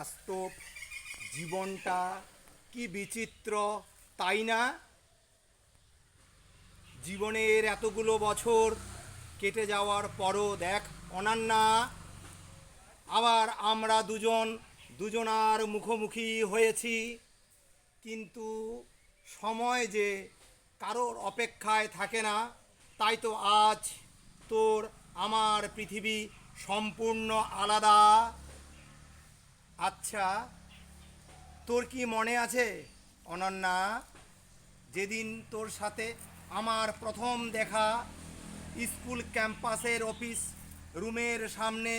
বাস্তব জীবনটা কি বিচিত্র, তাই না? জীবনের এতগুলো বছর কেটে যাওয়ার পরও দেখ অনন্যা, আবার আমরা দুজনার মুখোমুখি হয়েছি। কিন্তু সময় যে কারোর অপেক্ষায় থাকে না, তাই তো আজ তোর আমার পৃথিবী সম্পূর্ণ আলাদা। আচ্ছা, তোর কি মনে আছে অনন্যা, যেদিন তোর সাথে আমার প্রথম দেখা স্কুল ক্যাম্পাসের অফিস রুমের সামনে,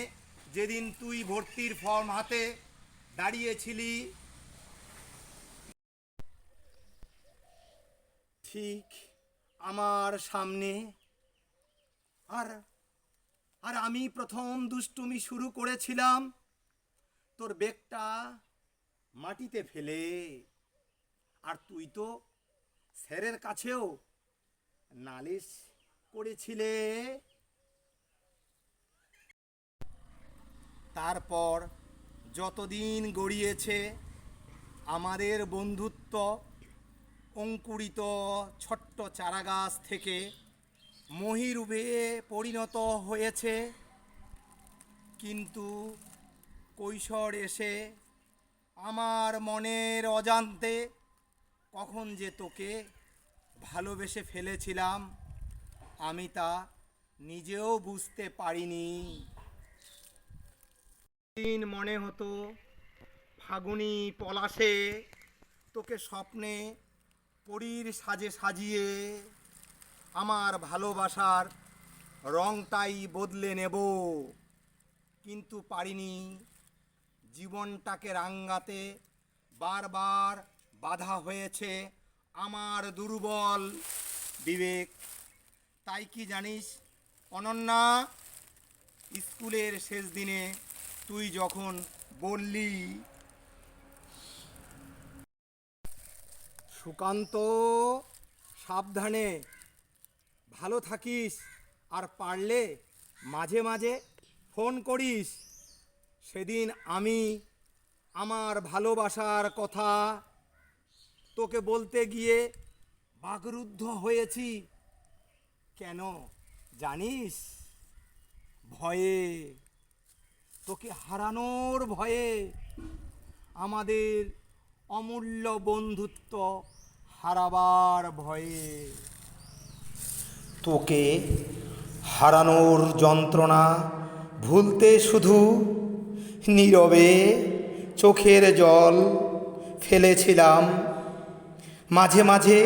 যেদিন তুই ভর্তির ফর্ম হাতে দাঁড়িয়েছিলি ঠিক আমার সামনে, আর আর আমি প্রথম দুষ্টুমি শুরু করেছিলাম তোর ব্যাগটা মাটিতে ফেলে। আর তুই তো স্যারের কাছেও নালিশ করেছিলে। তারপর যতদিন গড়িয়েছে আমাদের বন্ধুত্ব অঙ্কুরিত ছোট্ট চারাগাছ থেকে মহিরূপে পরিণত হয়েছে। কিন্তু কৈশোর এসে আমার মনের অজান্তে কখন যে তোকে ভালোবেসে ফেলেছিলাম আমি তা নিজেও বুঝতে পারিনি। দিন মনে হতো ফাগুনি পলাশে তোকে স্বপ্নে পরীর সাজে সাজিয়ে আমার ভালোবাসার রংটাই বদলে নেব, কিন্তু পারিনি। জীবনটাকে রাঙাতে বারবার বাধা হয়েছে আমার দুর্বল বিবেক। তাই কি জানিস অনন্যা, স্কুলের শেষ দিনে তুই যখন বললি, সুকান্ত সাবধানে, ভালো থাকিস, আর পারলে মাঝে মাঝে ফোন করিস, সেদিন আমি আমার ভালোবাসার কথা তোকে বলতে গিয়ে বাকরুদ্ধ হয়েছি। কেন জানিস? ভয়ে, তোকে হারানোর ভয়ে, আমাদের অমূল্য বন্ধুত্ব হারাবার ভয়ে। তোকে হারানোর যন্ত্রণা ভুলতে শুধু নীরবে চোখের জল ফেলেছিলাম। মাঝে মাঝে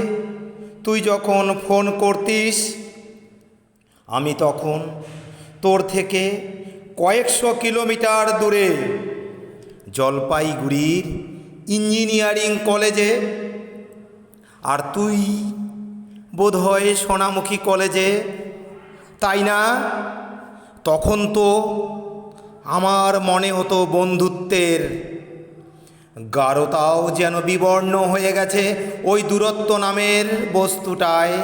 তুই যখন ফোন করতিস আমি তখন তোর থেকে কয়েকশো কিলোমিটার দূরে জলপাইগুড়ির ইঞ্জিনিয়ারিং কলেজে, আর তুই বোধহয় সোনামুখী কলেজে, তাই না? তখন তো আমার মনে হতো বন্ধুত্বের গাঢ়তাও যেন বিবর্ণ হয়ে গেছে ওই দূরত্ব নামের বস্তুটায়।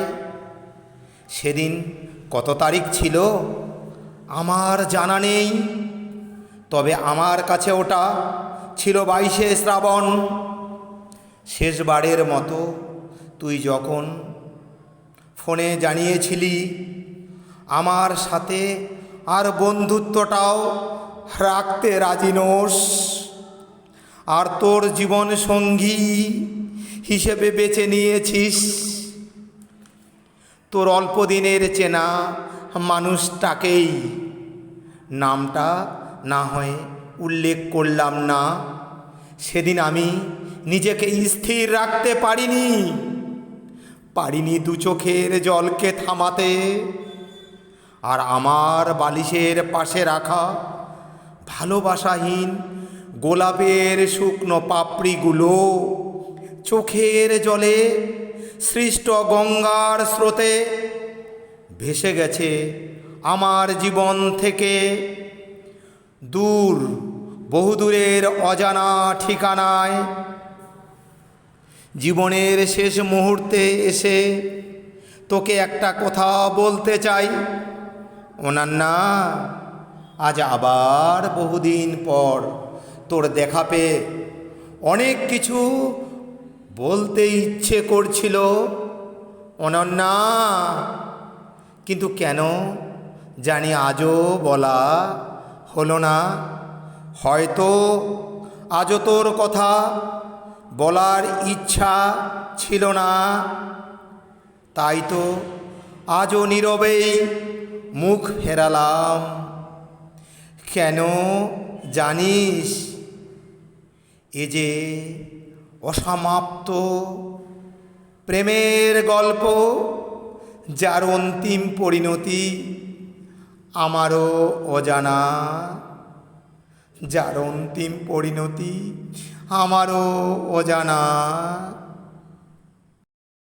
সেদিন কত তারিখ ছিল আমার জানা নেই, তবে আমার কাছে ওটা ছিল 22শে শ্রাবণ। শেষবারের মতো তুই যখন ফোনে জানিয়েছিলি আমার সাথে আর বন্ধুত্বটাও রাখতে রাজি নোস, আর তোর জীবন সঙ্গী হিসেবে বেছে নিয়েছিস তোর অল্প দিনের চেনা মানুষটাকেই। নামটা না হয় উল্লেখ করলাম না। সেদিন আমি নিজেকে স্থির রাখতে পারিনি দু চোখের জলকে থামাতে। আর আমার বালিশের পাশে রাখা ভালোবাসাহীন গোলাপের শুকনো পাপড়িগুলো চোখের জলে সৃষ্ট গঙ্গার স্রোতে ভেসে গেছে আমার জীবন থেকে দূর, বহুদূরের অজানা ঠিকানায়। জীবনের শেষ মুহূর্তে এসে তোকে একটা কথা বলতে চাই অনন্যা। আজ আবার বহুদিন পর তোর দেখা পেয়ে অনেক কিছু বলতে ইচ্ছে করছিল অনন্যা, কিন্তু কেন জানি আজও বলা হলো না। হয়তো আজও তোর কথা বলার ইচ্ছা ছিল না, তাই তো আজও নীরবেই মুখ ফেরালাম। কেন জানিস, এ যে অসমাপ্ত প্রেমের গল্প, যার অন্তিম পরিণতি আমারও অজানা, যার অন্তিম পরিণতি আমারও অজানা।